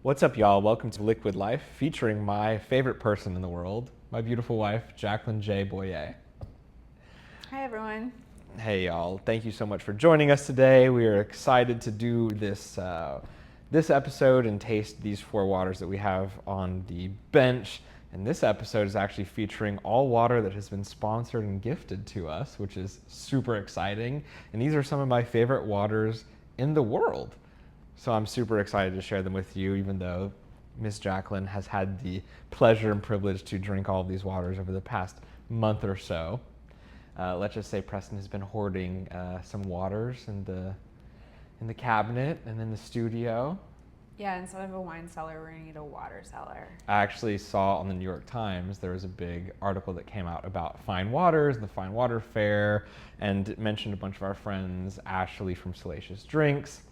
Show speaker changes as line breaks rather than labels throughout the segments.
What's up, y'all? Welcome to Liquid Life, featuring my favorite person in the world, my beautiful wife, Jacquelyne Jay Boyer.
Hi, everyone.
Hey, y'all. Thank you so much for joining us today. We are excited to do this episode and taste these four waters that we have on the bench. And this episode is actually featuring all water that has been sponsored and gifted to us, which is super exciting. And these are some of my favorite waters in the world. So I'm super excited to share them with you, even though Miss Jacquelyne has had the pleasure and privilege to drink all of these waters over the past month or so. Let's just say Preston has been hoarding some waters in the cabinet and in the studio.
Yeah, instead of a wine cellar, we're gonna need a water cellar.
I actually saw on the New York Times, there was a big article that came out about fine waters, the Fine Water Fair, and it mentioned a bunch of our friends, Ashley from Salacious Drinks.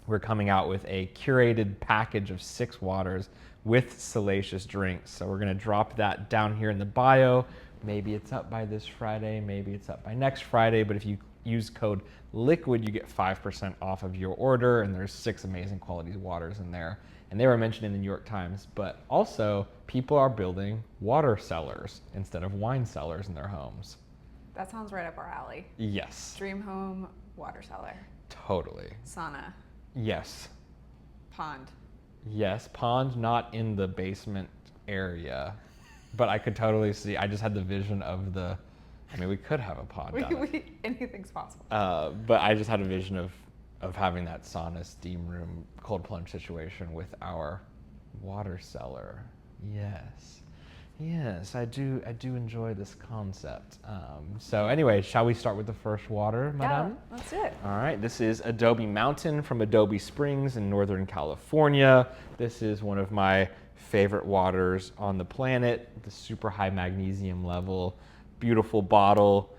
We're coming out with a curated package of 6 waters with Salacious Drinks. So we're gonna drop that down here in the bio. Maybe it's up by this Friday, maybe it's up by next Friday, but if you use code LIQUID, you get 5% off of your order, and there's 6 amazing quality waters in there. And they were mentioned in the New York Times, but also people are building water cellars instead of wine cellars in their homes.
That sounds right up our alley.
Yes.
Dream home, water cellar.
Totally.
Sauna.
Yes.
Pond.
Yes, pond not in the basement area, but I could totally see, I just had the vision of we could have a pond down there.
Anything's possible.
But I just had a vision of having that sauna, steam room, cold plunge situation with our water cellar. Yes, I do enjoy this concept. So anyway, shall we start with the first water, madame?
Yeah, let's do it.
All right, this is Adobe Mountain from Adobe Springs in Northern California. This is one of my favorite waters on the planet, the super high magnesium level, beautiful bottle.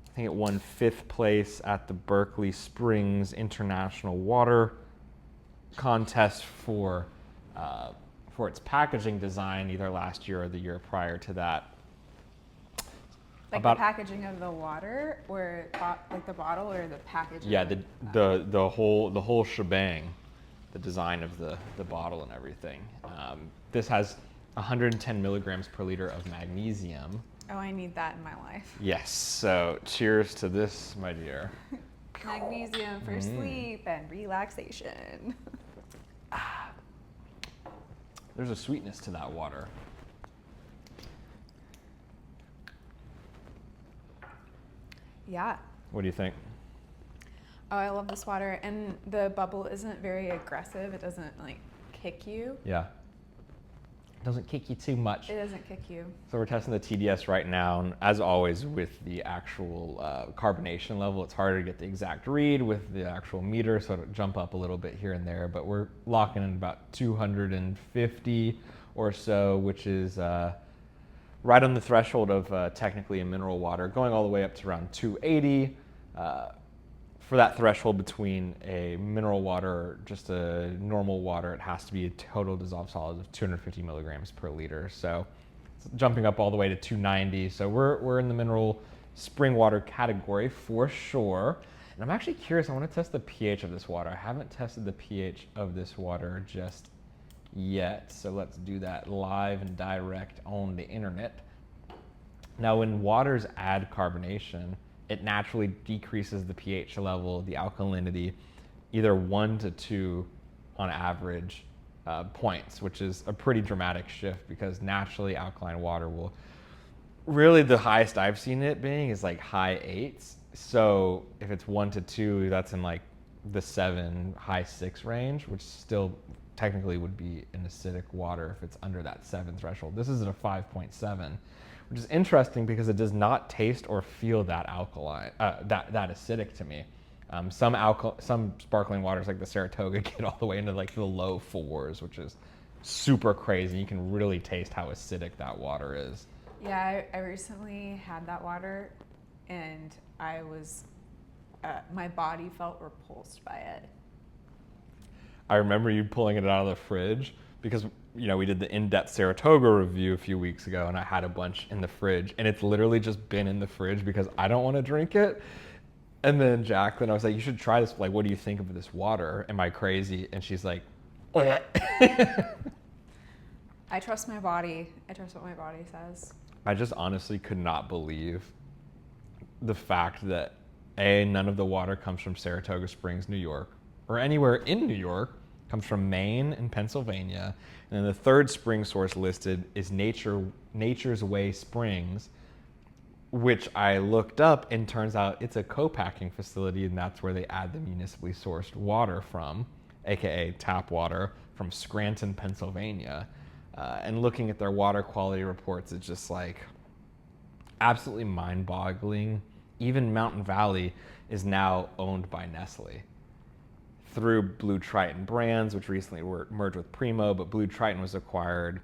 I think it won 5th place at the Berkeley Springs International Water Contest for its packaging design, either last year or the year prior to that.
Like the packaging of the water, or like the bottle, or the packaging?
Yeah, the whole shebang, the design of the bottle and everything. This has 110 milligrams per liter of magnesium.
Oh, I need that in my life.
Yes, so cheers to this, my dear.
Magnesium for sleep and relaxation.
There's a sweetness to that water.
Yeah.
What do you think?
Oh, I love this water, and the bubble isn't very aggressive. It doesn't like kick you.
Yeah. It doesn't kick you too much.
It doesn't kick you.
So we're testing the TDS right now, and as always with the actual carbonation level, it's harder to get the exact read with the actual meter, so it'll jump up a little bit here and there, but we're locking in about 250 or so, which is right on the threshold of technically a mineral water, going all the way up to around 280. For that threshold between a mineral water or just a normal water, it has to be a total dissolved solid of 250 milligrams per liter. So it's jumping up all the way to 290. So we're in the mineral spring water category for sure. And I'm actually curious, I want to test the pH of this water. I haven't tested the pH of this water just yet. So let's do that live and direct on the internet. Now, when waters add carbonation, it naturally decreases the pH level, the alkalinity, either 1 to 2 on average points, which is a pretty dramatic shift because naturally alkaline water will, really the highest I've seen it being is like high 8s. So if it's 1 to 2, that's in like the 7, high 6 range, which still technically would be an acidic water if it's under that 7 threshold. This is at a 5.7. Which is interesting because it does not taste or feel that alkaline, that acidic to me. Some sparkling waters like the Saratoga get all the way into like the low 4s, which is super crazy. You can really taste how acidic that water is.
Yeah, I recently had that water, and I was, my body felt repulsed by it.
I remember you pulling it out of the fridge because we did the in-depth Saratoga review a few weeks ago, and I had a bunch in the fridge, and it's literally just been in the fridge because I don't want to drink it. And then Jacquelyne, I was like, you should try this. Like, what do you think of this water? Am I crazy? And she's like,
I trust my body. I trust what my body says.
I just honestly could not believe the fact that none of the water comes from Saratoga Springs, New York, or anywhere in New York. Comes from Maine and Pennsylvania. And then the third spring source listed is Nature's Way Springs, which I looked up, and turns out it's a co-packing facility, and that's where they add the municipally sourced water from, aka tap water from Scranton, Pennsylvania. And looking at their water quality reports, it's just like absolutely mind-boggling. Even Mountain Valley is now owned by Nestle through Blue Triton Brands, which recently were merged with Primo, but Blue Triton was acquired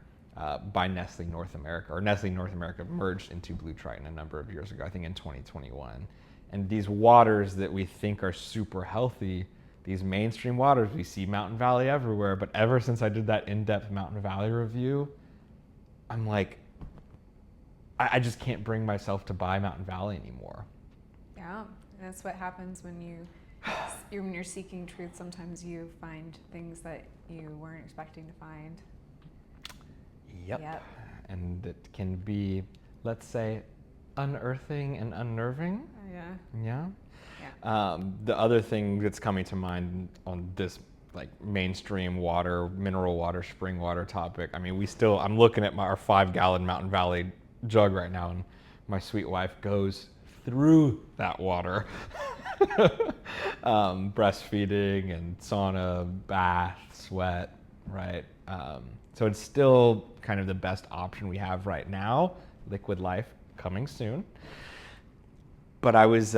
by Nestle North America, or Nestle North America merged into Blue Triton a number of years ago, I think in 2021. And these waters that we think are super healthy, these mainstream waters, we see Mountain Valley everywhere, but ever since I did that in-depth Mountain Valley review, I'm like, I just can't bring myself to buy Mountain Valley anymore.
Yeah, that's what happens when when you're seeking truth. Sometimes you find things that you weren't expecting to find.
Yep. And it can be, let's say, unearthing and unnerving. Yeah. The other thing that's coming to mind on this like mainstream water, mineral water, spring water topic, I mean, I'm looking at our 5-gallon Mountain Valley jug right now, and my sweet wife goes through that water. Breastfeeding and sauna, bath, sweat, right? So it's still kind of the best option we have right now. Liquid Life coming soon. But I was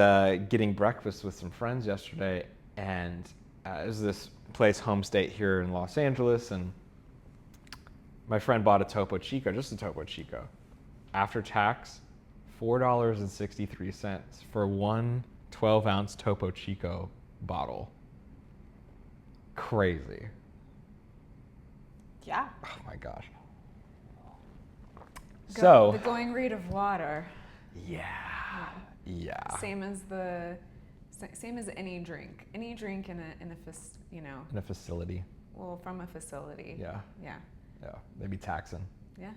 getting breakfast with some friends yesterday, and it was this place, Home State here in Los Angeles, and my friend bought a Topo Chico, just a Topo Chico. After tax, $4.63 for one 12-ounce Topo Chico bottle. Crazy.
Yeah.
Oh my gosh.
The going rate of water.
Yeah.
Same as any drink. Any drink in a
facility.
Well, from a facility.
Yeah. They'd be taxing.
Yeah.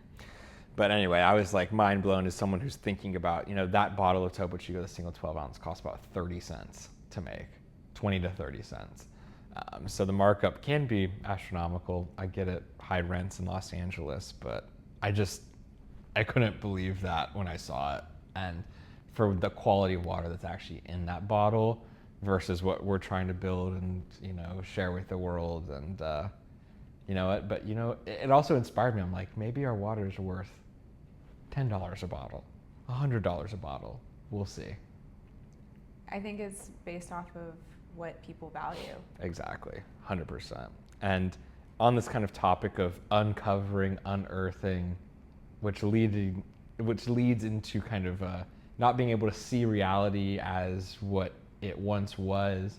But anyway, I was like mind blown as someone who's thinking about, that bottle of Topo Chico, the single 12-ounce, costs about 30 cents to make, 20 to 30 cents. So the markup can be astronomical. I get it, high rents in Los Angeles, but I couldn't believe that when I saw it. And for the quality of water that's actually in that bottle versus what we're trying to build and, share with the world. And you know what? But, it also inspired me. I'm like, maybe our water is worth $10 a bottle, $100 a bottle. We'll see.
I think it's based off of what people value.
Exactly, 100%. And on this kind of topic of uncovering, unearthing, which leads into kind of not being able to see reality as what it once was,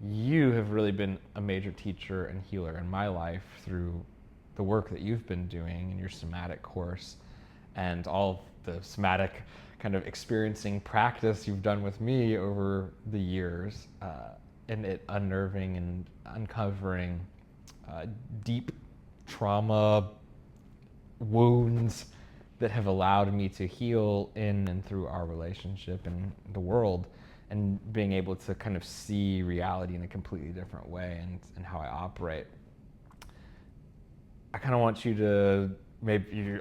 you have really been a major teacher and healer in my life through the work that you've been doing in your somatic course and all the somatic kind of experiencing practice you've done with me over the years, and it unnerving and uncovering deep trauma, wounds that have allowed me to heal in and through our relationship and the world, and being able to kind of see reality in a completely different way and how I operate. I kind of want you to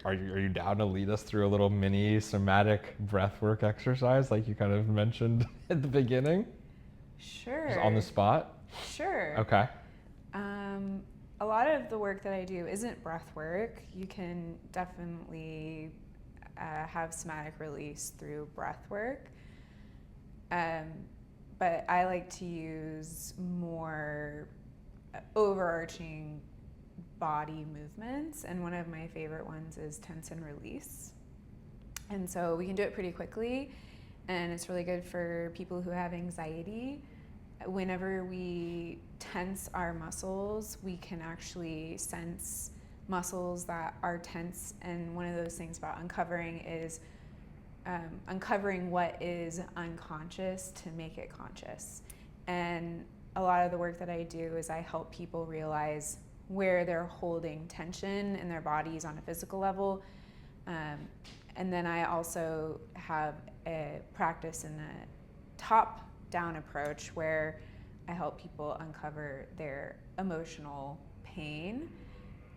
are you down to lead us through a little mini somatic breathwork exercise like you kind of mentioned at the beginning?
Sure.
Just on the spot?
Sure.
Okay.
A lot of the work that I do isn't breath work. You can definitely have somatic release through breath work. But I like to use more overarching body movements, and one of my favorite ones is tense and release. And so we can do it pretty quickly, and it's really good for people who have anxiety. Whenever we tense our muscles, we can actually sense muscles that are tense, and one of those things about uncovering is uncovering what is unconscious to make it conscious. And a lot of the work that I do is I help people realize where they're holding tension in their bodies on a physical level. And then I also have a practice in a top-down approach where I help people uncover their emotional pain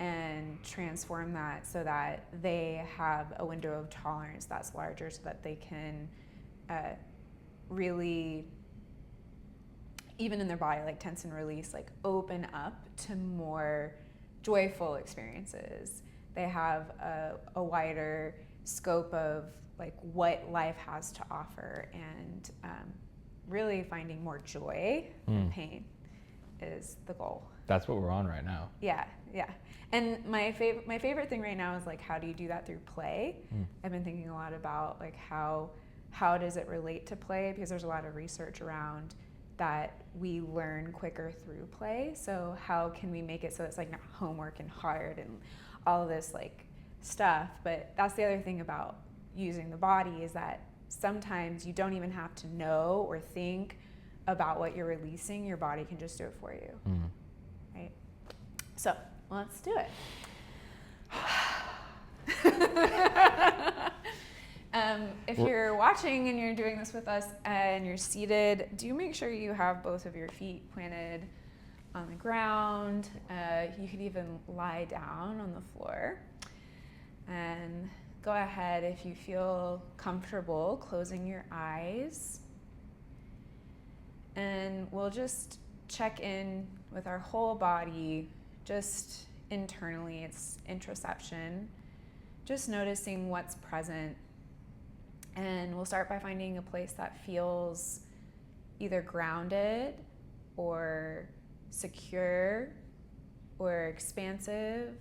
and transform that so that they have a window of tolerance that's larger, so that they can really, even in their body, like tense and release, like open up to more joyful experiences. They have a wider scope of like what life has to offer, and really finding more joy than pain is the goal.
That's what we're on right now.
Yeah. And my favorite thing right now is like, how do you do that through play? I've been thinking a lot about like how does it relate to play, because there's a lot of research around that we learn quicker through play. So how can we make it so it's like not homework and hard and all of this like stuff? But that's the other thing about using the body, is that sometimes you don't even have to know or think about what you're releasing. Your body can just do it for you. Right? So let's do it. If you're watching and you're doing this with us and you're seated, do make sure you have both of your feet planted on the ground. You could even lie down on the floor. And go ahead, if you feel comfortable, closing your eyes. And we'll just check in with our whole body, just internally. It's introception, just noticing what's present. And we'll start by finding a place that feels either grounded or secure or expansive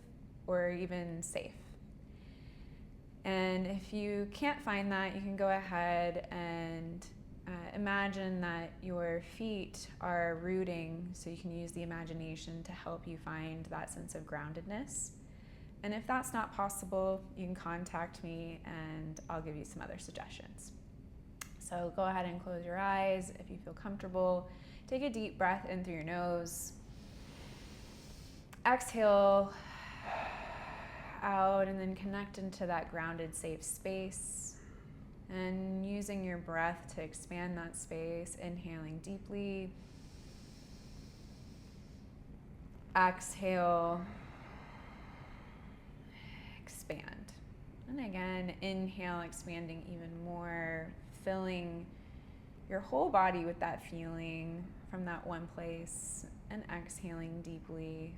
or even safe. And if you can't find that, you can go ahead and imagine that your feet are rooting, so you can use the imagination to help you find that sense of groundedness. And if that's not possible, you can contact me and I'll give you some other suggestions. So go ahead and close your eyes if you feel comfortable. Take a deep breath in through your nose. Exhale out, and then connect into that grounded, safe space. And using your breath to expand that space, inhaling deeply. Exhale. Expand. And again, inhale, expanding even more, filling your whole body with that feeling from that one place, and exhaling deeply.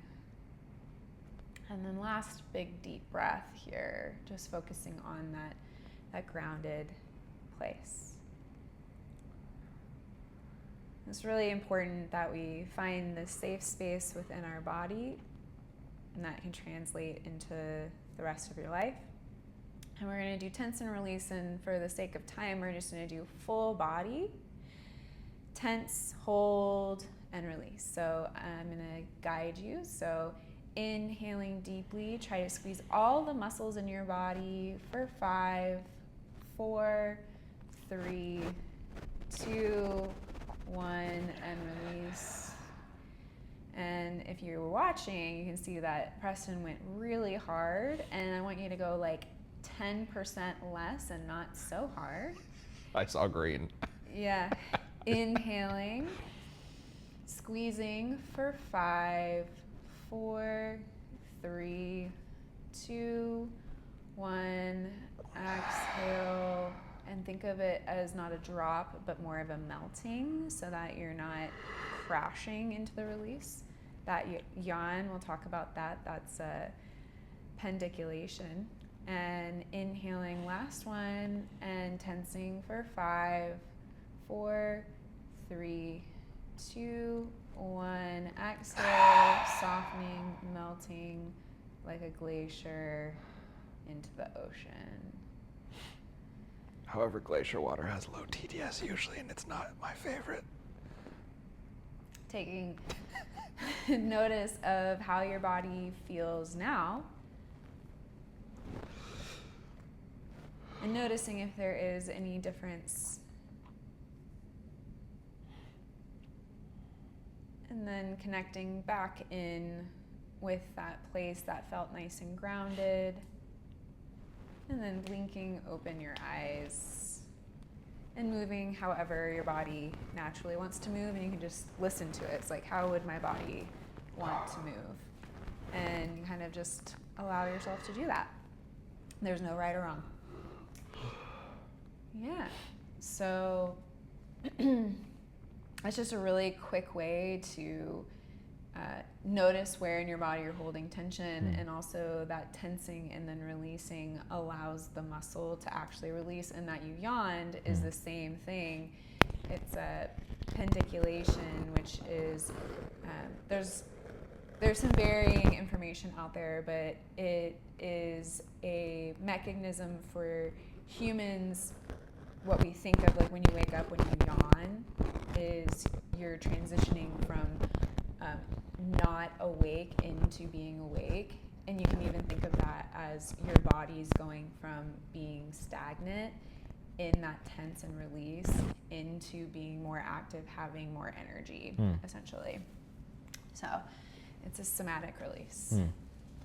And then last big deep breath here, just focusing on that grounded place. It's really important that we find this safe space within our body, and that can translate into the rest of your life. And we're going to do tense and release, and for the sake of time, we're just going to do full body. Tense, hold, and release. So I'm going to guide you. So inhaling deeply, try to squeeze all the muscles in your body for 5, 4, 3, 2, 1, and release. And if you were watching, you can see that Preston went really hard, and I want you to go like 10% less and not so hard.
I saw green.
Yeah. Inhaling, squeezing for 5, 4, 3, 2, 1. Exhale, and think of it as not a drop, but more of a melting, so that you're not crashing into the release. That yawn, we'll talk about that. That's a pendiculation. And inhaling, last one, and tensing for 5, 4, 3, 2, 1. Exhale, softening, melting like a glacier into the ocean.
However, glacier water has low TDS usually, and it's not my favorite.
Taking notice of how your body feels now, and noticing if there is any difference. And then connecting back in with that place that felt nice and grounded. And then blinking open your eyes and moving however your body naturally wants to move. And you can just listen to it. It's like, how would my body want to move? And you kind of just allow yourself to do that. There's no right or wrong. Yeah. So it's just a really quick way to notice where in your body you're holding tension, and also that tensing and then releasing allows the muscle to actually release. And that you yawned is the same thing. It's a pendiculation, which is there's some varying information out there, but it is a mechanism for humans. What we think of, like when you wake up, when you yawn, is you're transitioning from not awake into being awake. And you can even think of that as your body's going from being stagnant in that tense and release into being more active, having more energy, essentially. So it's a somatic release.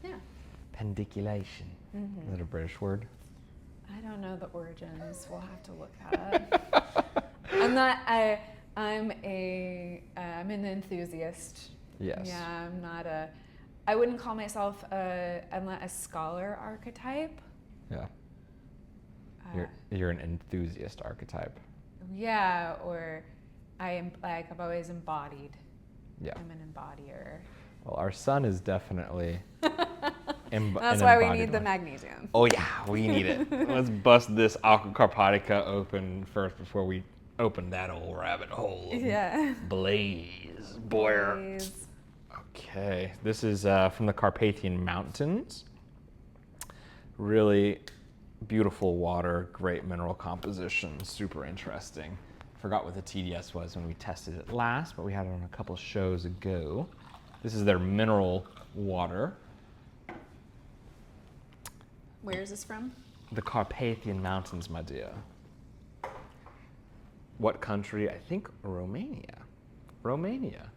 Yeah.
Pendiculation. Is that a British word?
I don't know the origins. We'll have to look that up. I'm an enthusiast.
Yes.
Yeah, I wouldn't call myself I'm not a scholar archetype.
Yeah. You're an enthusiast archetype.
Yeah, or I've always embodied.
Yeah.
I'm an embodier.
Well, our sun is definitely
That's why we need the magnesium.
Oh yeah, we need it. Let's bust this Aqua Carpatica open first before we open that old rabbit hole.
Yeah.
Blaze Boyer.
Blaze.
Okay, this is from the Carpathian Mountains. Really beautiful water, great mineral composition, super interesting. Forgot what the TDS was when we tested it last, but we had it on a couple shows ago. This is their mineral water.
Where is this from?
The Carpathian Mountains, my dear. What country? I think Romania. Romania.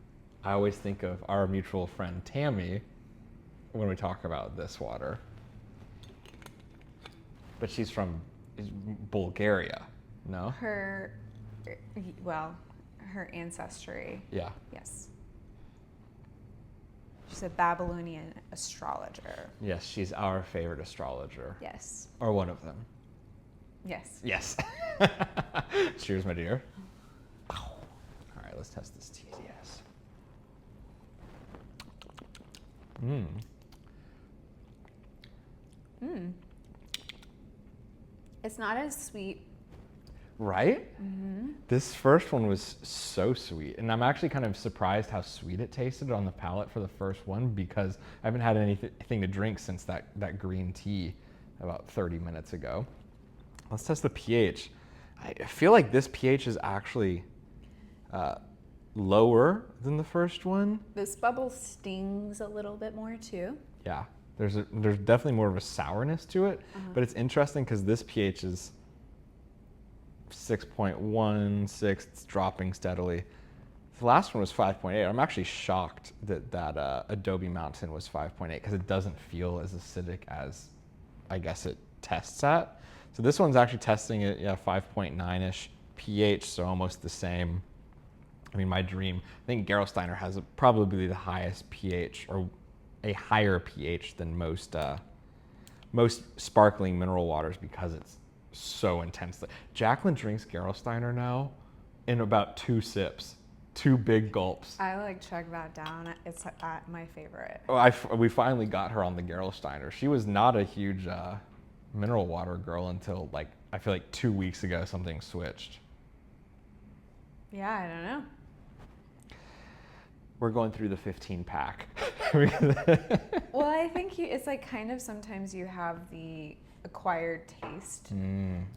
I always think of our mutual friend Tammy when we talk about this water. But she's from Bulgaria, no?
Her ancestry.
Yeah.
Yes. She's a Babylonian astrologer.
Yes, she's our favorite astrologer.
Yes.
Or one of them.
Yes.
Yes. Cheers, my dear. All right, let's test this TDS.
It's not as sweet.
Right? This first one was so sweet. And I'm actually kind of surprised how sweet it tasted on the palate for the first one, because I haven't had anything to drink since that green tea about 30 minutes ago. Let's test the pH. I feel like this pH is actually lower than the first one.
This bubble stings a little bit more too.
Yeah, there's definitely more of a sourness to it, but it's interesting because this pH is 6.16, it's dropping steadily. The last one was 5.8. I'm actually shocked that Adobe Mountain was 5.8 because it doesn't feel as acidic as I guess it tests at. So this one's actually testing at 5.9-ish pH, so almost the same. I mean, my dream, I think Gerolsteiner has probably the highest pH, or a higher pH than most sparkling mineral waters, because it's so intense. Jacquelyne drinks Gerolsteiner now in about 2 sips, 2 big gulps.
I chug that down. It's my favorite.
We finally got her on the Gerolsteiner. She was not a huge mineral water girl until I feel like 2 weeks ago something switched.
Yeah, I don't know.
We're going through the 15 pack.
Well, I think it's kind of sometimes you have the acquired taste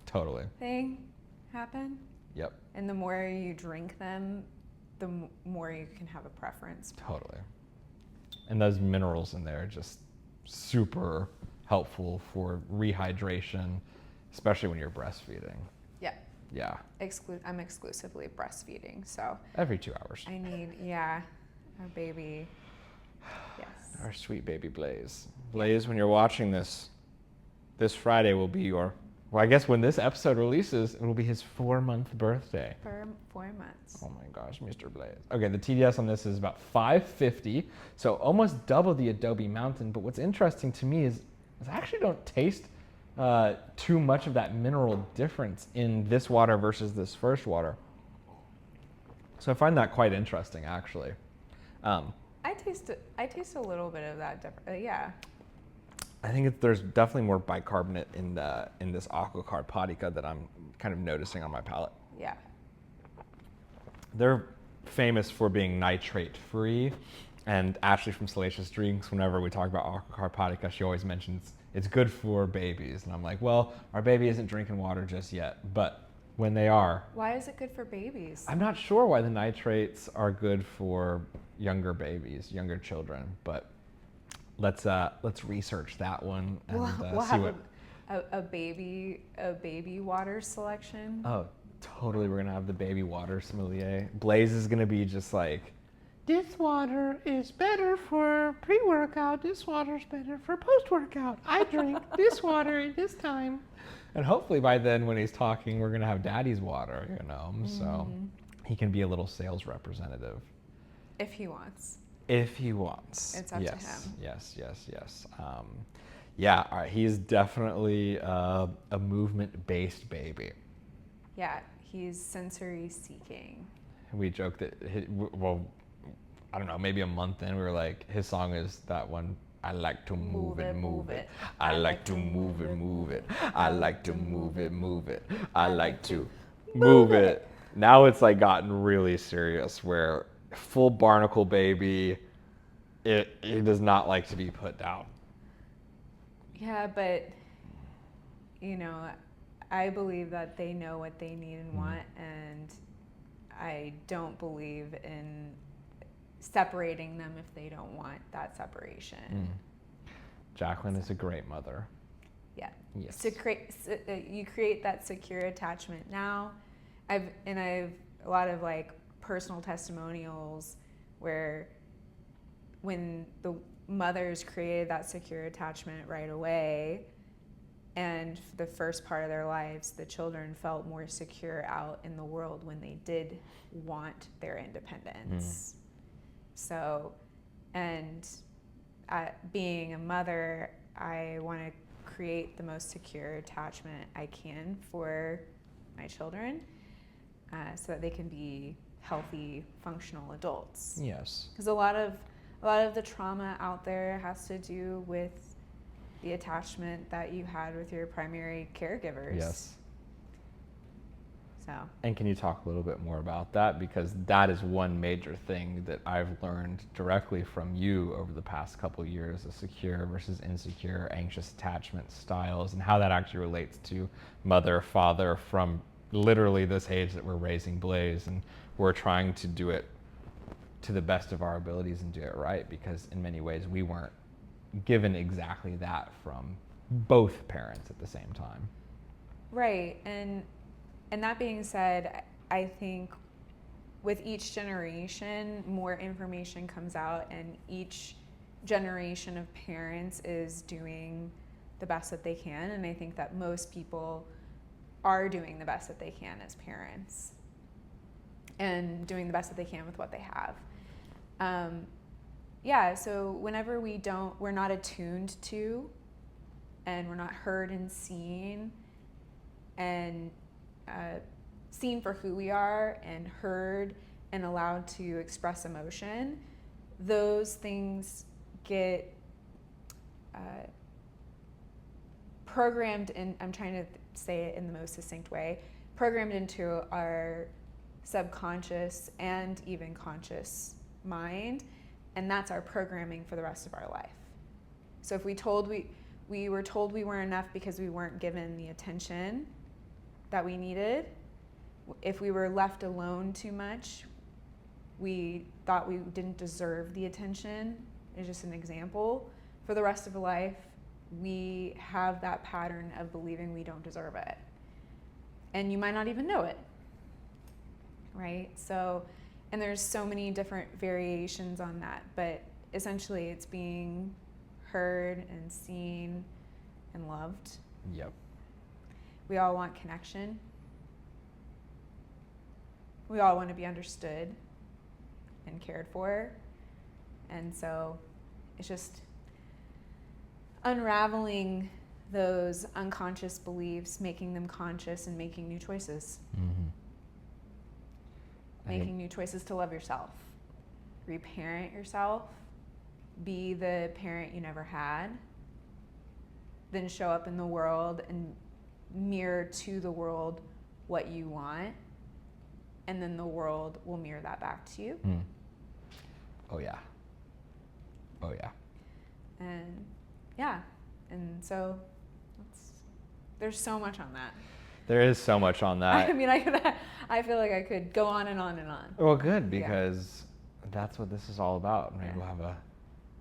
totally
thing happen.
Yep.
And the more you drink them, the more you can have a preference.
Totally. And those minerals in there are just super helpful for rehydration, especially when you're breastfeeding.
Yeah.
Yeah.
I'm exclusively breastfeeding, so
every 2 hours.
I need, our baby Yes.
Our sweet baby Blaze. Blaze, when you're watching this Friday will be your, well, I guess when this episode releases, it will be his 4-month birthday.
For 4 months.
Oh my gosh, Mr. Blaze. Okay, the TDS on this is about 550, so almost double the Adobe Mountain. But what's interesting to me is I actually don't taste too much of that mineral difference in this water versus this first water. So I find that quite interesting, actually.
I taste a little bit of that difference. Yeah.
I think there's definitely more bicarbonate in this Aqua Carpatica that I'm kind of noticing on my palate.
Yeah.
They're famous for being nitrate free, and Ashley from Salacious Drinks, whenever we talk about Aqua Carpatica, she always mentions it's good for babies, and I'm like, well, our baby isn't drinking water just yet, but when they are.
Why is it good for babies?
I'm not sure why the nitrates are good for younger babies, younger children, but let's research that one and
we'll
see
have
what
a baby water selection.
Oh, totally. We're gonna have the baby water sommelier. Blaze is gonna be just like, this water is better for pre-workout. This water's better for post-workout. I drink this water at this time. And hopefully by then, when he's talking, we're gonna have Daddy's water, you know. So he can be a little sales representative
If he wants.
if he wants.
It's up to him.
Yes. Yeah. All right. He is definitely a movement-based baby.
Yeah, he's sensory seeking.
We joked that, well, I don't know, maybe a month in, we were like, his song is that one, I like to move it, move it. I like to move it, move it. I like to move it, move it. I like to move it. Now it's like gotten really serious where full barnacle baby, it does not like to be put down.
Yeah, but, you know, I believe that they know what they need and want, and I don't believe in separating them if they don't want that separation.
Jacquelyne is a great mother.
Yeah.
Yes.
You create that secure attachment now. I've a lot of like personal testimonials where when the mothers created that secure attachment right away, and the first part of their lives, the children felt more secure out in the world when they did want their independence. So, and being a mother, I want to create the most secure attachment I can for my children, so that they can be healthy, functional adults.
Yes.
Because a lot of the trauma out there has to do with the attachment that you had with your primary caregivers.
Yes.
So.
And can you talk a little bit more about that? Because that is one major thing that I've learned directly from you over the past couple of years, the secure versus insecure, anxious attachment styles, and how that actually relates to mother, father, from literally this age that we're raising Blaze, and we're trying to do it to the best of our abilities and do it right, because in many ways we weren't given exactly that from both parents at the same time.
Right, and that being said, I think with each generation, more information comes out, and each generation of parents is doing the best that they can, and I think that most people are doing the best that they can as parents and doing the best that they can with what they have. So whenever we're not attuned to, and we're not heard and seen, and seen for who we are, and heard and allowed to express emotion, those things get programmed in, I'm trying to say it in the most succinct way, programmed into our subconscious and even conscious mind, and that's our programming for the rest of our life. So if we were told we weren't enough because we weren't given the attention that we needed, if we were left alone too much, we thought we didn't deserve the attention, is just an example, for the rest of life, we have that pattern of believing we don't deserve it. And you might not even know it, right? So, and there's so many different variations on that, but essentially it's being heard and seen and loved.
Yep.
We all want connection. We all want to be understood and cared for. And so it's just unraveling those unconscious beliefs, making them conscious, and making new choices. Making new choices to love yourself, reparent yourself, be the parent you never had, then show up in the world and mirror to the world what you want, and then the world will mirror that back to you.
Oh yeah.
And yeah, and so there's so much on that.
There is so much on that.
I mean, I feel like I could go on and on and on.
Well, good, because that's what this is all about. Maybe we'll have a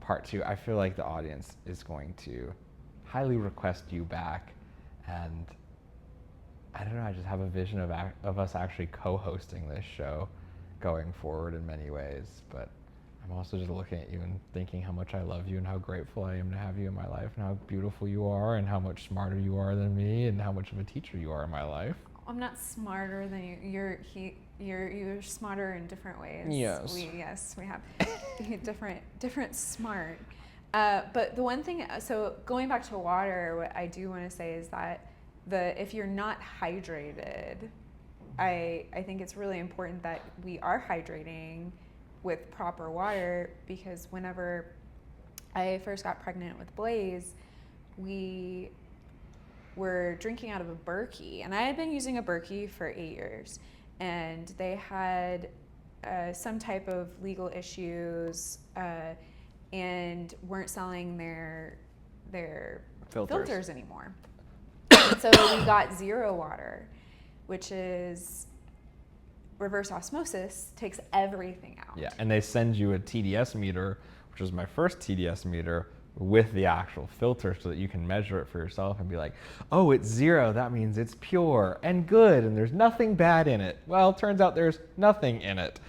part 2. I feel like the audience is going to highly request you back, and I don't know, I just have a vision of us actually co-hosting this show going forward in many ways. But I'm also just looking at you and thinking how much I love you and how grateful I am to have you in my life and how beautiful you are and how much smarter you are than me and how much of a teacher you are in my life.
I'm not smarter than you. You're smarter in different ways.
Yes.
We have different smart. But the one thing, so going back to water, what I do want to say is that if you're not hydrated, I think it's really important that we are hydrating with proper water, because whenever I first got pregnant with Blaze, we were drinking out of a Berkey, and I had been using a Berkey for 8 years, and they had some type of legal issues and weren't selling their filters anymore. So we got zero water, which is reverse osmosis, takes everything out.
Yeah, and they send you a TDS meter, which was my first TDS meter, with the actual filter so that you can measure it for yourself and be like, oh, it's 0, that means it's pure and good and there's nothing bad in it. Well, turns out there's nothing in it.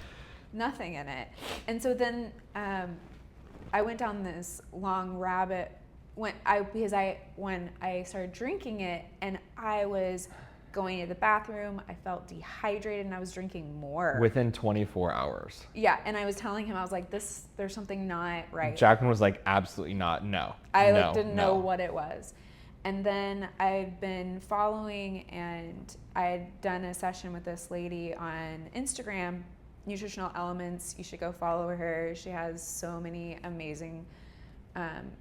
Nothing in it. And so then I went down this long rabbit when I started drinking it, and I was going to the bathroom, I felt dehydrated, and I was drinking more.
Within 24 hours.
Yeah, and I was telling him, I was like, there's something not right.
Jacquelyne was like, absolutely not, no.
I didn't know what it was. And then I've been following, and I had done a session with this lady on Instagram, Nutritional Elements. You should go follow her. She has so many amazing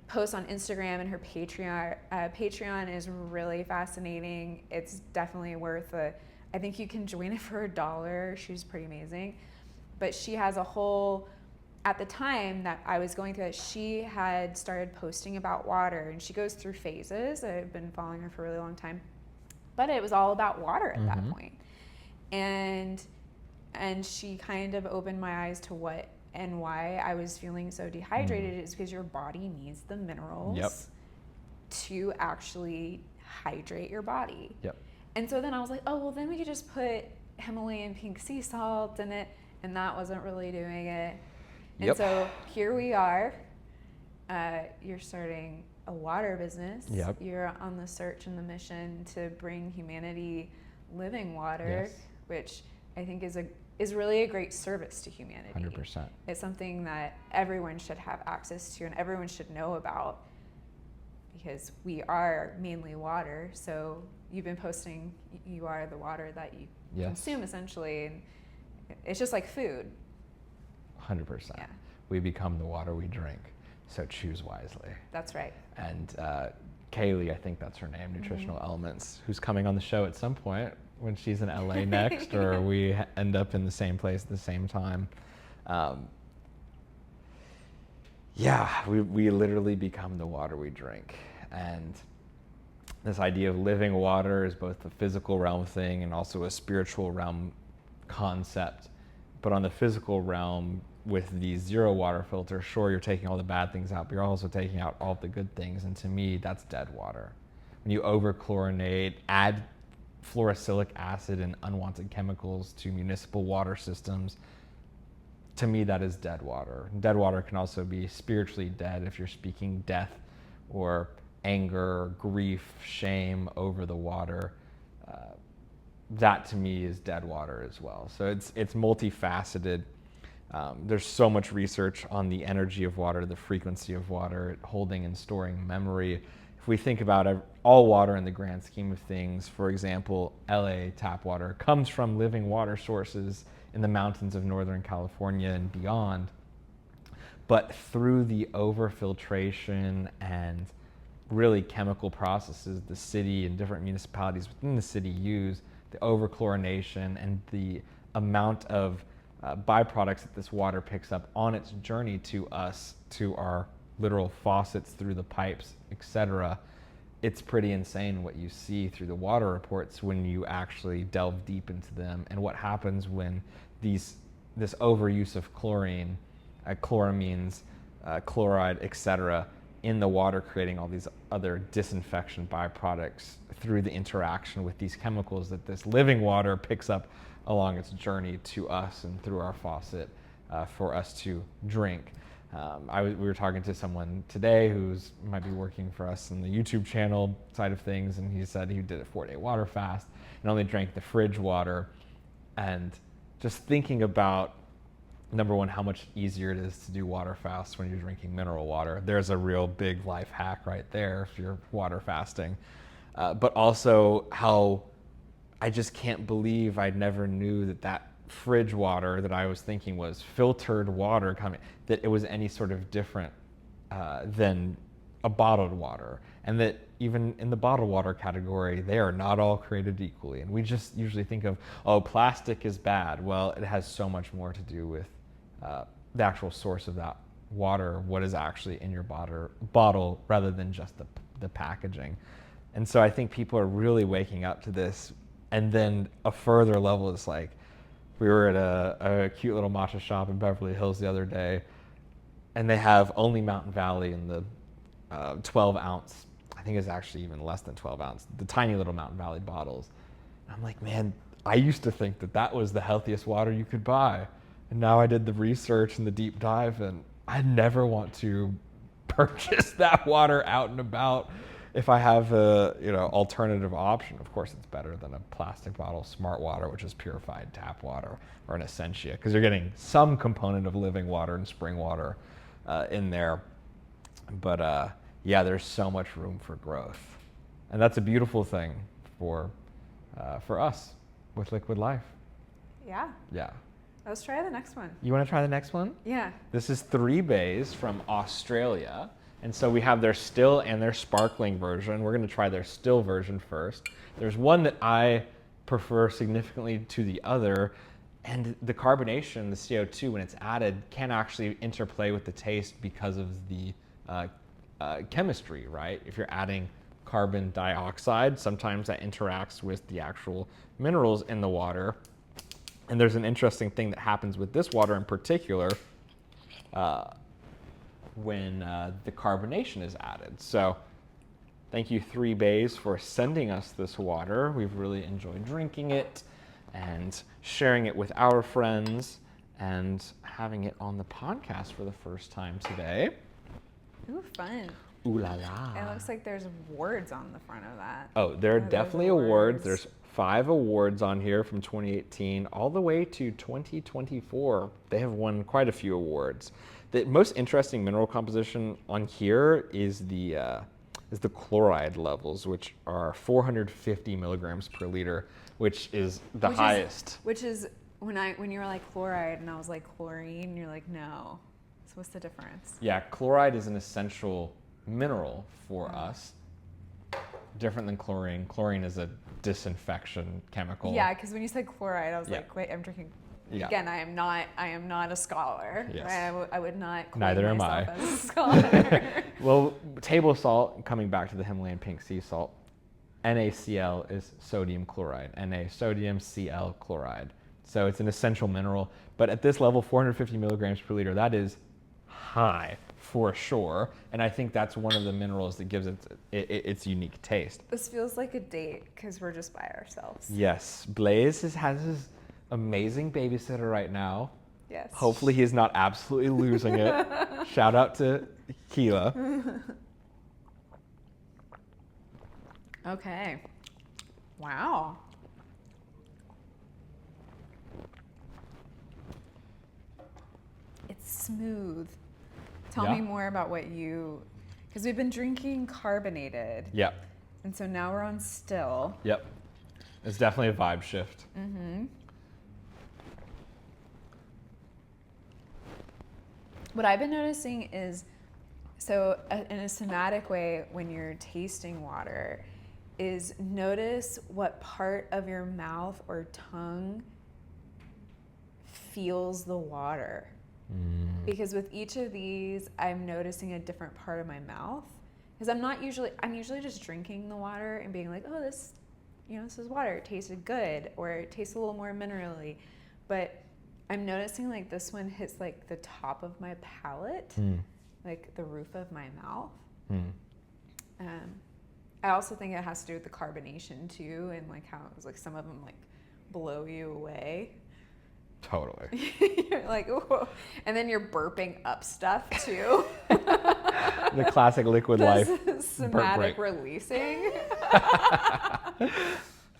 posts on Instagram, and her Patreon is really fascinating. It's definitely worth I think you can join it for $1. She's pretty amazing. But she has a whole, at the time that I was going through it, she had started posting about water, and she goes through phases. I've been following her for a really long time, but it was all about water at that point. And she kind of opened my eyes to what and why I was feeling so dehydrated is because your body needs the minerals to actually hydrate your body.
Yep.
And so then I was like, oh, well, then we could just put Himalayan pink sea salt in it, and that wasn't really doing it. And so here we are. You're starting a water business.
Yep.
You're on the search and the mission to bring humanity living water, which I think is really a great service to humanity.
100%.
It's something that everyone should have access to and everyone should know about, because we are mainly water. So you've been posting, you are the water that you consume, essentially. And it's just like food.
100%.
Yeah.
We become the water we drink, so choose wisely.
That's right.
And Kaylee, I think that's her name, Nutritional Elements, who's coming on the show at some point when she's in LA next, or we end up in the same place at the same time. We literally become the water we drink. And this idea of living water is both a physical realm thing and also a spiritual realm concept. But on the physical realm, with the zero water filter, sure, you're taking all the bad things out, but you're also taking out all the good things. And to me, that's dead water. When you over-chlorinate, add fluorosilicic acid and unwanted chemicals to municipal water systems, to me, that is dead water. Dead water can also be spiritually dead if you're speaking death or anger, grief, shame over the water. That to me is dead water as well. So it's multifaceted. There's so much research on the energy of water, the frequency of water, holding and storing memory. If we think about all water in the grand scheme of things, for example, LA tap water comes from living water sources in the mountains of Northern California and beyond. But through the overfiltration and really chemical processes the city and different municipalities within the city use, the overchlorination and the amount of byproducts that this water picks up on its journey to us, to our literal faucets, through the pipes, etc. It's pretty insane what you see through the water reports when you actually delve deep into them, and what happens when this overuse of chlorine, chloramines, chloride, etc., in the water, creating all these other disinfection byproducts through the interaction with these chemicals that this living water picks up along its journey to us and through our faucet for us to drink. We were talking to someone today who's might be working for us in the YouTube channel side of things, and he said he did a 4-day water fast and only drank the fridge water. And just thinking about, number one, how much easier it is to do water fasts when you're drinking mineral water. There's a real big life hack right there if you're water fasting. But also how I just can't believe I never knew that fridge water that I was thinking was filtered water coming, that it was any sort of different than a bottled water. And that even in the bottled water category, they are not all created equally. And we just usually think of, oh, plastic is bad. Well, it has so much more to do with the actual source of that water, what is actually in your bottle rather than just the packaging. And so I think people are really waking up to this. And then a further level is like, we were at a cute little matcha shop in Beverly Hills the other day, and they have only Mountain Valley in the 12 ounce, I think it's actually even less than 12 ounce, the tiny little Mountain Valley bottles. And I'm like, man, I used to think that was the healthiest water you could buy. And now I did the research and the deep dive, and I never want to purchase that water out and about. If I have a alternative option, of course it's better than a plastic bottle Smart Water, which is purified tap water, or an Essentia, because you're getting some component of living water and spring water in there. But yeah, there's so much room for growth, and that's a beautiful thing for us with Liquid Life.
Yeah.
Yeah.
Let's try the next one.
You want to try the next one?
Yeah.
This is 3 bays from Australia. And so we have their still and their sparkling version. We're going to try their still version first. There's one that I prefer significantly to the other, and the carbonation, the CO2, when it's added, can actually interplay with the taste because of the chemistry, right? If you're adding carbon dioxide, sometimes that interacts with the actual minerals in the water. And there's an interesting thing that happens with this water in particular, when the carbonation is added. So thank you 3 Bays for sending us this water. We've really enjoyed drinking it and sharing it with our friends and having it on the podcast for the first time today.
Ooh, fun.
Ooh la la.
It looks like there's awards on the front of that.
Oh, there are definitely awards. There's 5 awards on here from 2018 all the way to 2024. They have won quite a few awards. The most interesting mineral composition on here is the chloride levels, which are 450 milligrams per liter, which is the highest.
Which is when you were like chloride, and I was like chlorine, you're like, no. So what's the difference?
Yeah, chloride is an essential mineral for us, different than chlorine. Chlorine is a disinfection chemical.
Yeah, because when you said chloride, I was like, wait, I'm drinking. Yeah. Again, I am not a scholar.
Yes.
I would not call
Neither am I.
myself as a scholar.
Well, table salt, coming back to the Himalayan pink sea salt, NaCl is sodium chloride. Na, sodium, Cl, chloride. So it's an essential mineral. But at this level, 450 milligrams per liter, that is high for sure. And I think that's one of the minerals that gives it its unique taste.
This feels like a date because we're just by ourselves.
Yes. Blaze has his amazing babysitter right now.
Yes.
Hopefully he's not absolutely losing it. Shout out to Keela.
Okay. Wow. It's smooth. Tell me more about what you, because we've been drinking carbonated.
Yep.
And so now we're on still.
Yep. It's definitely a vibe shift.
Mm-hmm. What I've been noticing is, so in a somatic way, when you're tasting water, is notice what part of your mouth or tongue feels the water. Because with each of these, I'm noticing a different part of my mouth. Because I'm usually just drinking the water and being like, oh, this is water. It tasted good, or it tastes a little more minerally. But I'm noticing like this one hits like the top of my palate, like the roof of my mouth. I also think it has to do with the carbonation too, and like how it was like some of them like blow you away.
Totally.
You're like, whoa. And then you're burping up stuff too.
The classic liquid life.
Somatic releasing.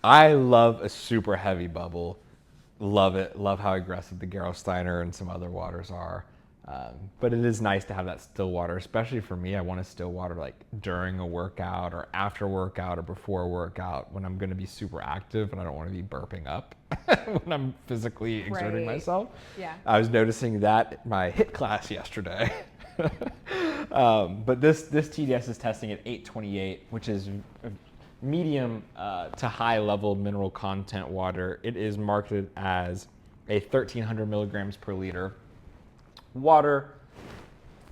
I love a super heavy bubble. Love it. Love how aggressive the Gerolsteiner and some other waters are. But it is nice to have that still water, especially for me. I want a still water like during a workout or after workout or before a workout when I'm going to be super active and I don't want to be burping up when I'm physically exerting myself.
Yeah.
I was noticing that at my HIIT class yesterday. But this TDS is testing at 828, which is medium to high level mineral content water. It is marketed as a 1,300 milligrams per liter water.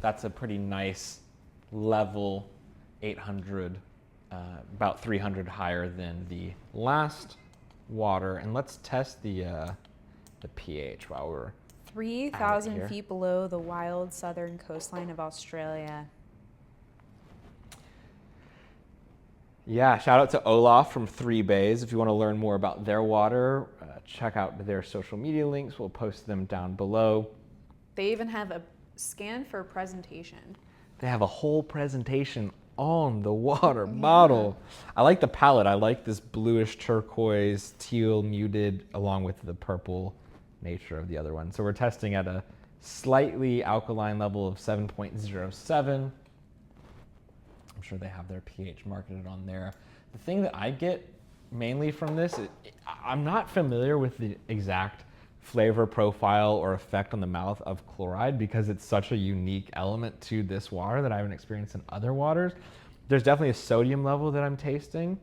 That's a pretty nice level, 800, about 300 higher than the last water. And let's test the pH while we're
3,000 feet below the wild southern coastline of Australia.
Yeah, shout out to Olaf from Three Bays. If you want to learn more about their water, check out their social media links. We'll post them down below.
They even have a scan for presentation.
They have a whole presentation on the water bottle. I like the palette. I like this bluish turquoise, teal muted, along with the purple nature of the other one. So we're testing at a slightly alkaline level of 7.07. I'm sure they have their pH marketed on there. The thing that I get mainly from this, I'm not familiar with the exact flavor profile or effect on the mouth of chloride because it's such a unique element to this water that I haven't experienced in other waters. There's definitely a sodium level that I'm tasting,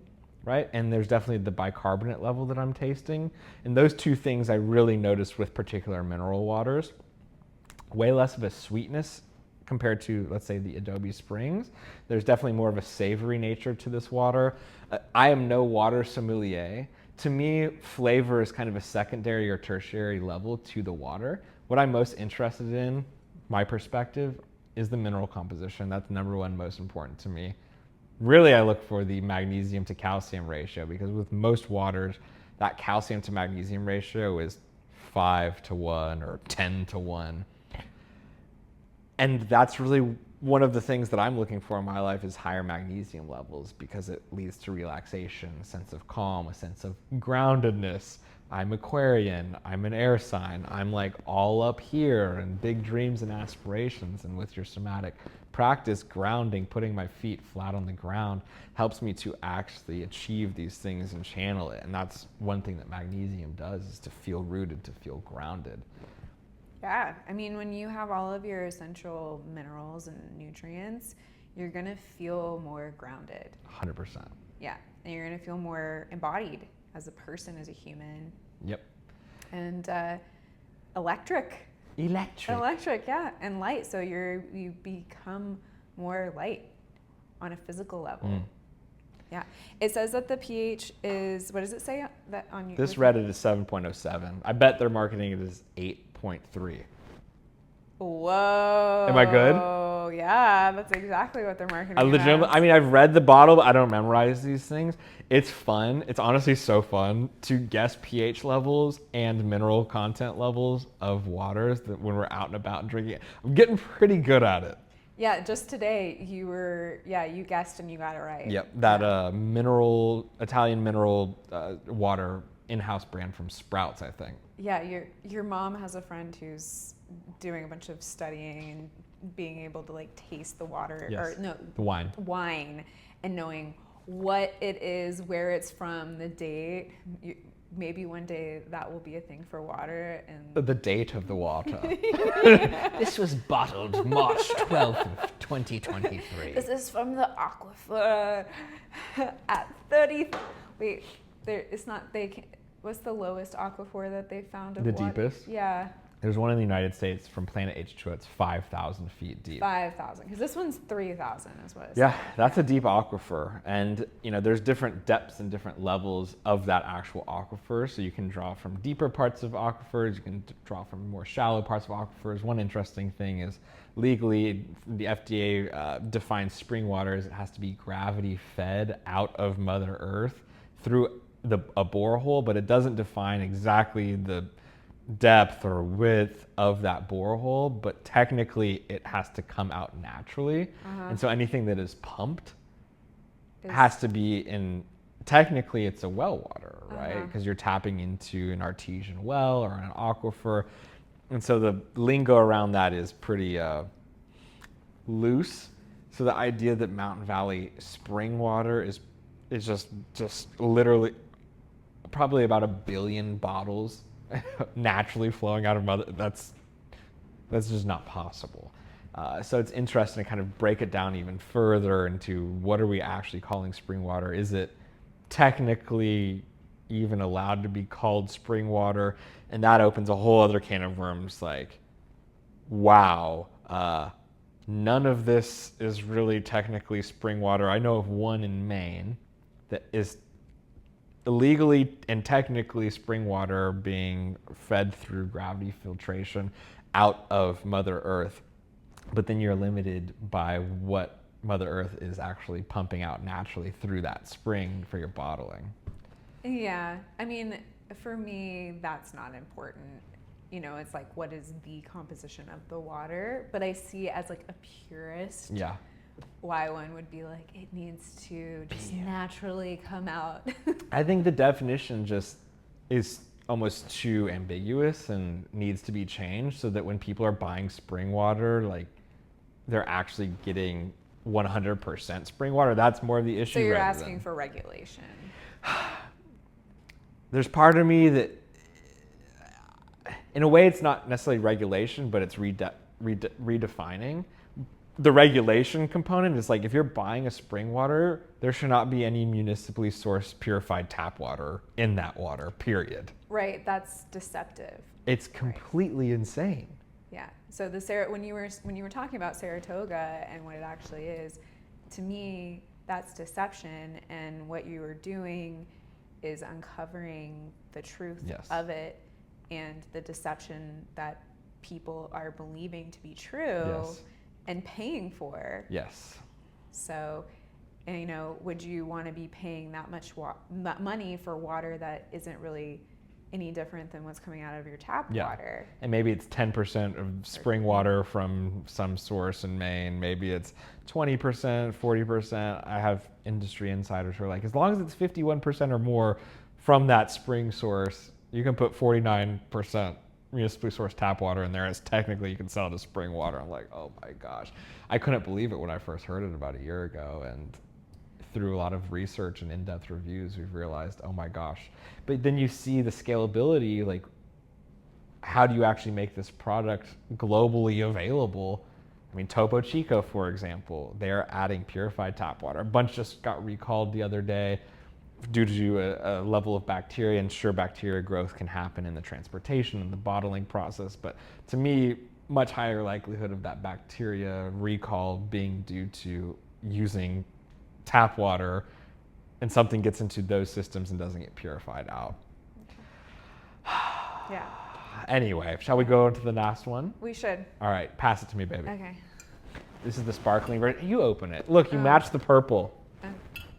right? And there's definitely the bicarbonate level that I'm tasting. And those two things I really noticed with particular mineral waters. Way less of a sweetness compared to, let's say, the Adobe Springs. There's definitely more of a savory nature to this water. I am no water sommelier. To me, flavor is kind of a secondary or tertiary level to the water. What I'm most interested in, my perspective, is the mineral composition. That's number one most important to me. Really, I look for the magnesium to calcium ratio because with most waters, that calcium to magnesium ratio is 5-to-1 or 10-to-1. And that's really one of the things that I'm looking for in my life is higher magnesium levels because it leads to relaxation, a sense of calm, a sense of groundedness. I'm Aquarian, I'm an air sign, I'm like all up here and big dreams and aspirations. And with your somatic practice, grounding, putting my feet flat on the ground helps me to actually achieve these things and channel it. And that's one thing that magnesium does is to feel rooted, to feel grounded.
Yeah, I mean, when you have all of your essential minerals and nutrients, you're going to feel more grounded.
100%.
Yeah, and you're going to feel more embodied as a person, as a human.
Yep.
And electric, yeah, and light. So you become more light on a physical level. Yeah. It says that the pH is, what does it say that on your?
This Reddit is 7.07. I bet they're marketing it as 8.3.
Whoa.
Am I good?
Oh, yeah, that's exactly what they're marketing it
I
as.
mean, I've read the bottle, but I don't memorize these things. It's fun. It's honestly so fun to guess pH levels and mineral content levels of waters that when we're out and about and drinking it. I'm getting pretty good at it.
Yeah, just today you guessed and you got it right.
Yep, that Italian mineral water in-house brand from Sprouts, I think.
Yeah, your mom has a friend who's doing a bunch of studying and being able to like taste the water
The wine.
wine and knowing what it is, where it's from, the date. Maybe one day that will be a thing for water and
The date of the water. This was bottled March 12th of 2023.
this is from the aquifer at 30. Wait, it's not. What's the lowest aquifer that they found of
The
water?
deepest?
Yeah.
There's one in the United States from Planet H2O. It's 5,000 feet deep.
5,000, because this one's 3,000 is what it's
Yeah, that's a deep aquifer. And, there's different depths and different levels of that actual aquifer. So you can draw from deeper parts of aquifers. You can draw from more shallow parts of aquifers. One interesting thing is legally, the FDA defines spring water as it has to be gravity fed out of Mother Earth through a borehole, but it doesn't define exactly the depth or width of that borehole, but technically it has to come out naturally. And so anything that is pumped has to be technically it's a well water, right? Because you're tapping into an artesian well or an aquifer. And so the lingo around that is pretty loose. So the idea that Mountain Valley spring water is just literally probably about 1 billion bottles naturally flowing out of Mother. That's just not possible. So it's interesting to kind of break it down even further into what are we actually calling spring water? Is it technically even allowed to be called spring water? And that opens a whole other can of worms. Like, wow, none of this is really technically spring water. I know of one in Maine that is illegally and technically spring water being fed through gravity filtration out of Mother Earth. But then you're limited by what Mother Earth is actually pumping out naturally through that spring for your bottling.
Yeah, I mean, for me, that's not important. It's like, what is the composition of the water? But I see it as like a purist.
Yeah.
Why one would be like, it needs to just naturally come out.
I think the definition just is almost too ambiguous and needs to be changed so that when people are buying spring water, like they're actually getting 100% spring water. That's more of the issue.
So you're asking for regulation.
There's part of me that, in a way, it's not necessarily regulation, but it's redefining. The regulation component is like, if you're buying a spring water, there should not be any municipally sourced purified tap water in that water, period.
Right, that's deceptive.
It's completely insane.
Yeah. So when you were talking about Saratoga and what it actually is, to me, that's deception, and what you are doing is uncovering the truth of it and the deception that people are believing to be true. And paying for.
Yes.
So, would you want to be paying that much money for water that isn't really any different than what's coming out of your tap water?
And maybe it's 10% of spring water from some source in Maine. Maybe it's 20%, 40%. I have industry insiders who are like, as long as it's 51% or more from that spring source, you can put 49% municipally sourced tap water in there, as technically you can sell it as spring water. I'm like, oh my gosh. I couldn't believe it when I first heard it about a year ago, and through a lot of research and in-depth reviews, we've realized, oh my gosh. But then you see the scalability, like, how do you actually make this product globally available? I mean, Topo Chico, for example, they're adding purified tap water. A bunch just got recalled the other day due to a level of bacteria, and sure, bacteria growth can happen in the transportation and the bottling process, but to me, much higher likelihood of that bacteria recall being due to using tap water, and something gets into those systems and doesn't get purified out.
Yeah.
Anyway, shall we go into the last one?
We should.
All right, pass it to me, baby.
Okay.
This is the sparkling version. You open it. Look, you match the purple.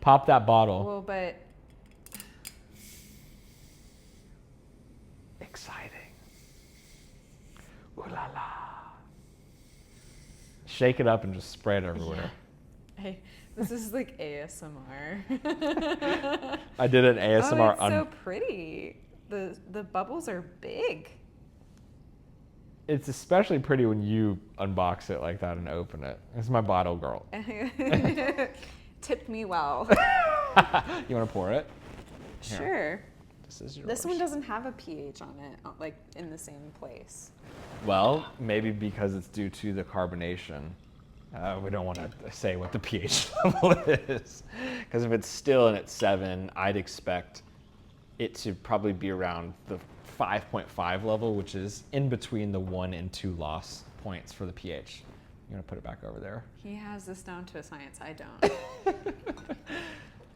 Pop that bottle.
Well, but
Exciting. Ooh la la. Shake it up and just spray it everywhere.
hey, this is like ASMR.
I did an ASMR.
Oh, it's so pretty. The bubbles are big.
It's especially pretty when you unbox it like that and open it. It's my bottle girl.
Tip me well.
You want to pour it?
Sure.
Here. This is yours.
This one doesn't have a pH on it, like in the same place.
Well, maybe because it's due to the carbonation. We don't want to say what the pH level is. Because if it's still and it's 7, I'd expect it to probably be around the 5.5 level, which is in between the 1 and 2 loss points for the pH. You want to put it back over there?
He has this down to a science. I don't.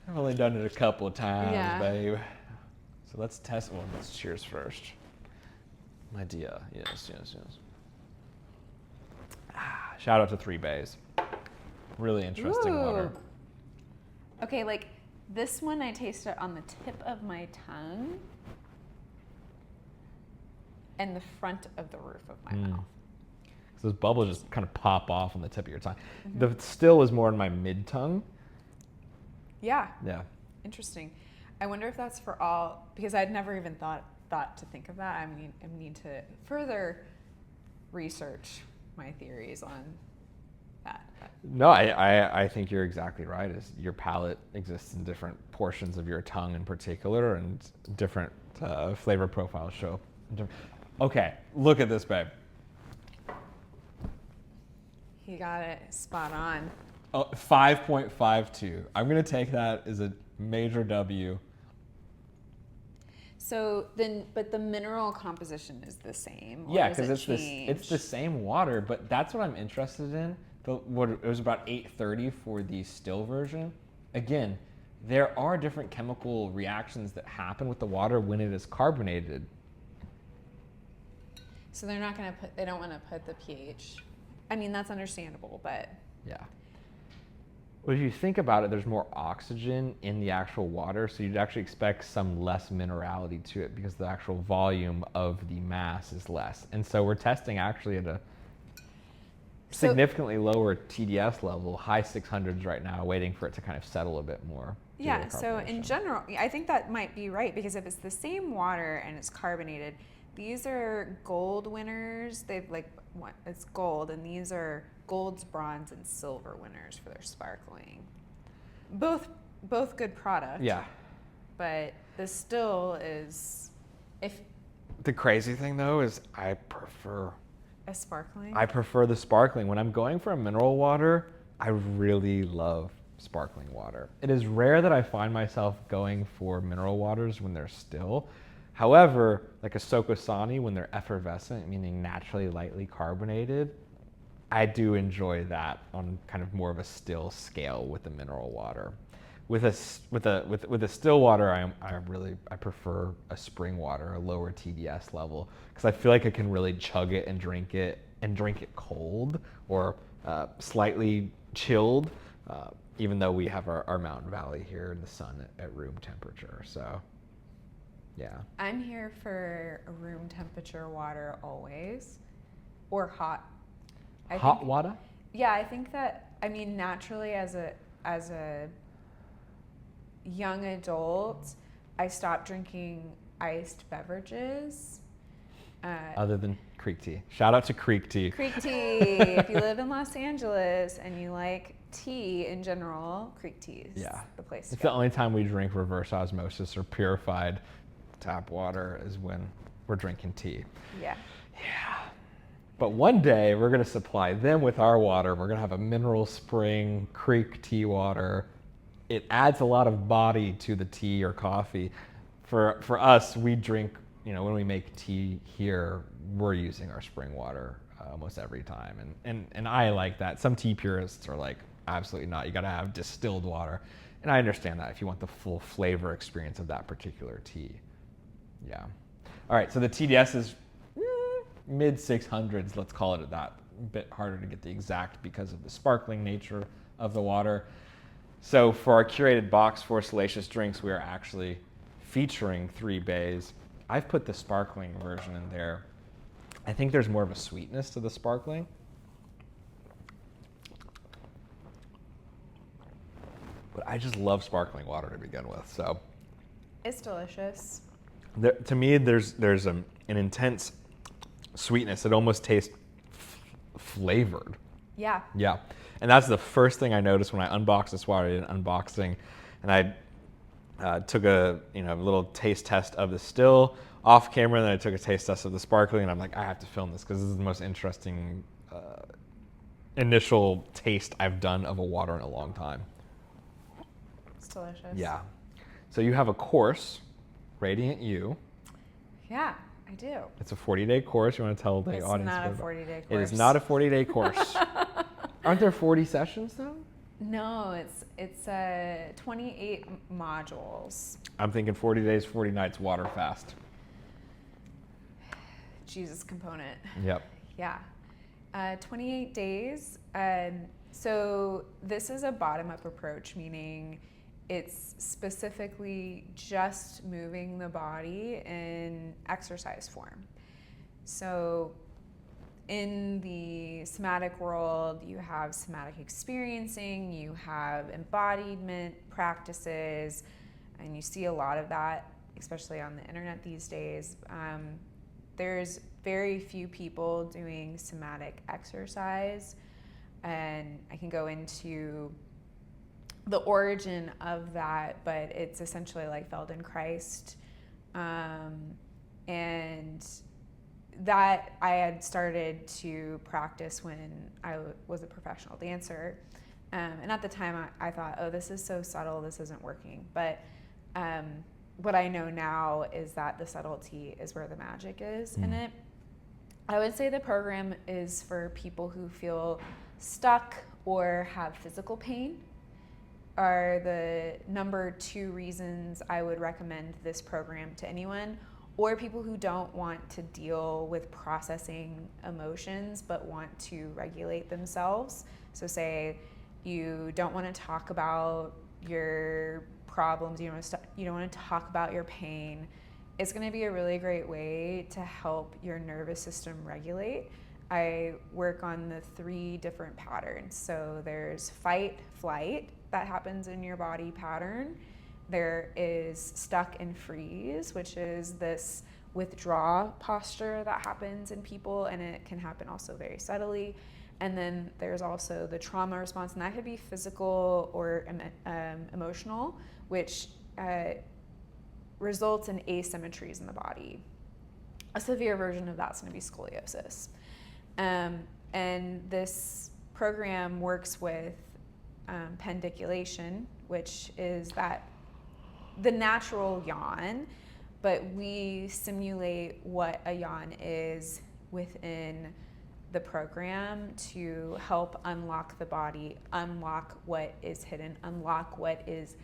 I've only done it a couple of times,
Yeah.
babe. So let's test. Well, let's cheers first. My dear. Yes. Shout out to 3 Bays. Really interesting water.
Okay, like this one I tasted on the tip of my tongue and the front of the roof of my mouth.
So those bubbles just kind of pop off on the tip of your tongue. The still was more in my mid-tongue.
Yeah.
Yeah.
Interesting. I wonder if that's for all, because I'd never even thought to think of that. I need to further research my theories on that.
No, I think you're exactly right. Is your palate exists in different portions of your tongue in particular, and different flavor profiles show. Okay, look at this, babe.
He got it spot on.
Oh, 5.52. I'm going to take that as a major W.
So then, but the mineral composition is the same. Or
Yeah,
does
because
it
it's the same water, but that's what I'm interested in. It was about 830 for the still version. Again, there are different chemical reactions that happen with the water when it is carbonated.
So they're not going to they don't want to put the pH. I mean, that's understandable, but.
Yeah. Well, if you think about it, there's more oxygen in the actual water, so you'd actually expect some less minerality to it because the actual volume of the mass is less. And so we're testing actually at a significantly lower TDS level, high 600s right now, waiting for it to kind of settle a bit more.
Yeah, so in general, I think that might be right, because if it's the same water and it's carbonated, these are gold winners. It's gold, and these are golds, bronze, and silver winners for their sparkling. Both good product.
Yeah.
But the still is, if
The crazy thing though is I prefer the sparkling. When I'm going for a mineral water, I really love sparkling water. It is rare that I find myself going for mineral waters when they're still. However, like a Sokosani, when they're effervescent, meaning naturally lightly carbonated, I do enjoy that on kind of more of a still scale with the mineral water. With a still water, I prefer a spring water, a lower TDS level, because I feel like I can really chug it and drink it cold or slightly chilled, even though we have our Mountain Valley here in the sun at room temperature. So, yeah.
I'm here for room temperature water always, or hot.
Hot water?
Yeah, I think that, naturally as a young adult, I stopped drinking iced beverages.
Other than Creek tea. Shout out to Creek tea.
Creek tea. If you live in Los Angeles and you like tea in general, Creek tea is the place to
It's
go.
the only time we drink reverse osmosis or purified tap water is when we're drinking tea.
Yeah.
Yeah. But one day we're going to supply them with our water. We're going to have a mineral spring creek tea water. It adds a lot of body to the tea or coffee. For us, we drink, when we make tea here, we're using our spring water almost every time. And I like that. Some tea purists are like, absolutely not. You got to have distilled water. And I understand that if you want the full flavor experience of that particular tea. Yeah. All right, so the TDS is mid 600s, let's call it that. A bit harder to get the exact because of the sparkling nature of the water. So for our curated box for Salacious Drinks, we are actually featuring 3 bays. I've put the sparkling version in there. I think there's more of a sweetness to the sparkling. But I just love sparkling water to begin with. So
It's delicious.
to me, there's an intense sweetness. It almost tastes flavored.
Yeah.
Yeah. And that's the first thing I noticed when I unboxed this water. I did an unboxing, and I took a little taste test of the still off camera, and then I took a taste test of the sparkling, and I'm like, I have to film this because this is the most interesting initial taste I've done of a water in a long time.
It's delicious.
Yeah. So you have a course, Radiant You.
Yeah, I do.
It's a 40-day course. You want to tell the
It's
audience?
not a
about
40-day
It
course.
is not a 40-day course. Aren't there 40 sessions though?
No, it's 28 modules.
I'm thinking 40 days, 40 nights, water fast.
Jesus component.
Yep.
Yeah. 28 days. So this is a bottom-up approach, meaning it's specifically just moving the body in exercise form. So in the somatic world, you have somatic experiencing, you have embodiment practices, and you see a lot of that, especially on the internet these days. There's very few people doing somatic exercise, and I can go into the origin of that, but it's essentially like Feldenkrais, and that I had started to practice when I was a professional dancer. And at the time I thought, oh, this is so subtle, this isn't working. But what I know now is that the subtlety is where the magic is in it. I would say the program is for people who feel stuck or have physical pain are the number 2 reasons I would recommend this program to anyone, or people who don't want to deal with processing emotions but want to regulate themselves. So say you don't want to talk about your problems, you don't want to talk about your pain. It's going to be a really great way to help your nervous system regulate. I work on the 3 different patterns. So there's fight, flight, that happens in your body pattern. There is stuck and freeze, which is this withdraw posture that happens in people, and it can happen also very subtly. And then there's also the trauma response, and that could be physical or emotional, which results in asymmetries in the body. A severe version of that's going to be scoliosis. And this program works with pendiculation, which is the natural yawn, but we simulate what a yawn is within the program to help unlock the body, unlock what is hidden, unlock what is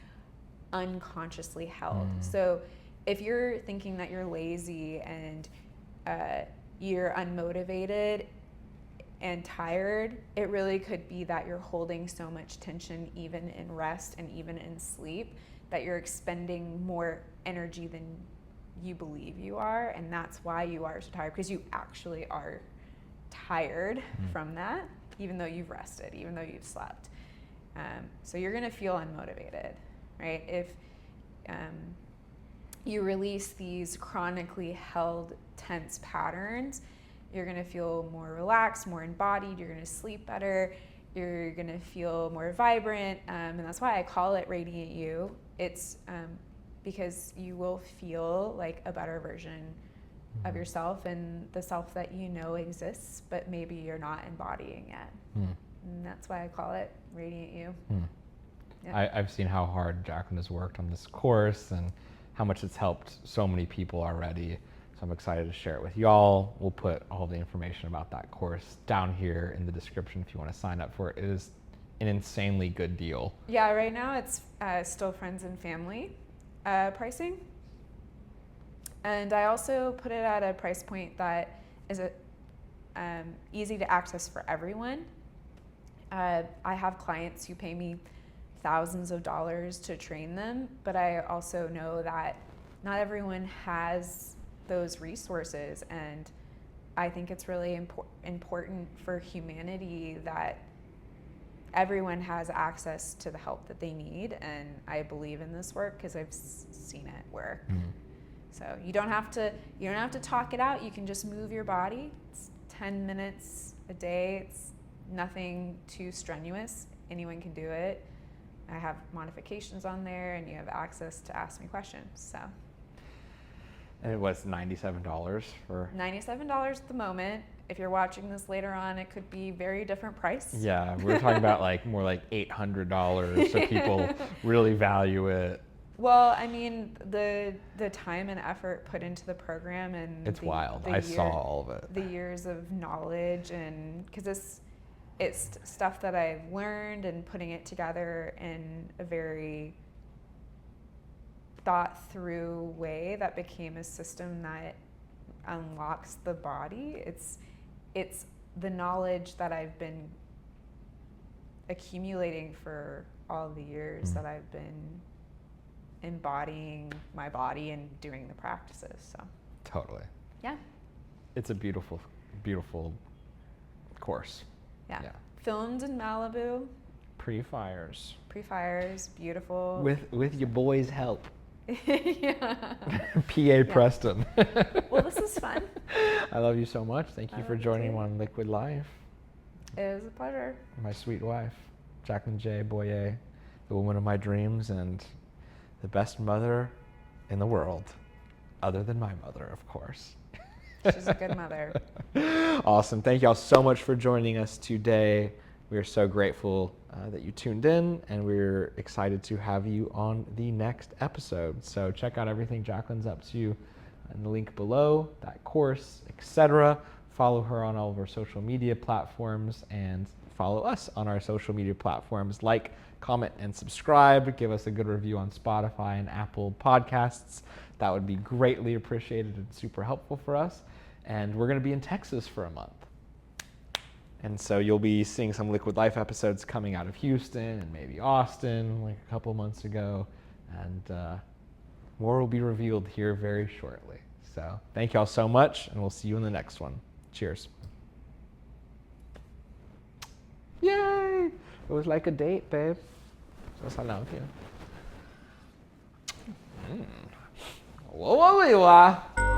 unconsciously held. So if you're thinking that you're lazy and you're unmotivated and tired, it really could be that you're holding so much tension even in rest and even in sleep that you're expending more energy than you believe you are, and that's why you are so tired, because you actually are tired from that, even though you've rested, even though you've slept. So you're going to feel unmotivated, right? If you release these chronically held tense patterns, you're going to feel more relaxed, more embodied, you're going to sleep better, you're going to feel more vibrant, and that's why I call it Radiant You. It's because you will feel like a better version of yourself and the self that you know exists, but maybe you're not embodying yet. And that's why I call it Radiant You. Yeah.
I've seen how hard Jacquelyne has worked on this course and how much it's helped so many people already. So I'm excited to share it with y'all. We'll put all the information about that course down here in the description if you want to sign up for it. It is an insanely good deal.
Yeah, right now it's still friends and family pricing. And I also put it at a price point that is easy to access for everyone. I have clients who pay me thousands of dollars to train them, but I also know that not everyone has those resources, and I think it's really important for humanity that everyone has access to the help that they need, and I believe in this work because I've seen it work. Mm-hmm. So you don't have to talk it out. You can just move your body. It's 10 minutes a day. It's nothing too strenuous. Anyone can do it. I have modifications on there, and you have access to ask me questions. So.
And it was $97 for...
$97 at the moment. If you're watching this later on, it could be very different price.
Yeah, we're talking about more like $800, so people really value it.
Well, I mean, the time and effort put into the program, and
it's wild. I saw all of it.
The years of knowledge, and because it's stuff that I've learned, and putting it together in a very thought through way that became a system that unlocks the body. It's the knowledge that I've been accumulating for all the years that I've been embodying my body and doing the practices. So
totally.
Yeah.
It's a beautiful, beautiful course.
Yeah. Filmed in Malibu.
Pre-fires,
beautiful.
With your boy's help.
Yeah.
PA Preston.
Well, this is fun.
I love you so much. Thank you for joining me on Liquid Life.
It was a pleasure.
My sweet wife, Jacquelyne Jay Boyer, the woman of my dreams and the best mother in the world, other than my mother, of course.
She's a good mother.
Awesome. Thank you all so much for joining us today. We are so grateful that you tuned in, and we're excited to have you on the next episode. So check out everything Jacqueline's up to in the link below, that course, etc. Follow her on all of our social media platforms, and follow us on our social media platforms. Like, comment, and subscribe. Give us a good review on Spotify and Apple Podcasts. That would be greatly appreciated and super helpful for us. And we're going to be in Texas for a month. And so you'll be seeing some Liquid Life episodes coming out of Houston and maybe Austin like a couple months ago. And more will be revealed here very shortly. So thank you all so much, and we'll see you in the next one. Cheers. Yay! It was like a date, babe. So I love you. Whoa, whoa, whoa,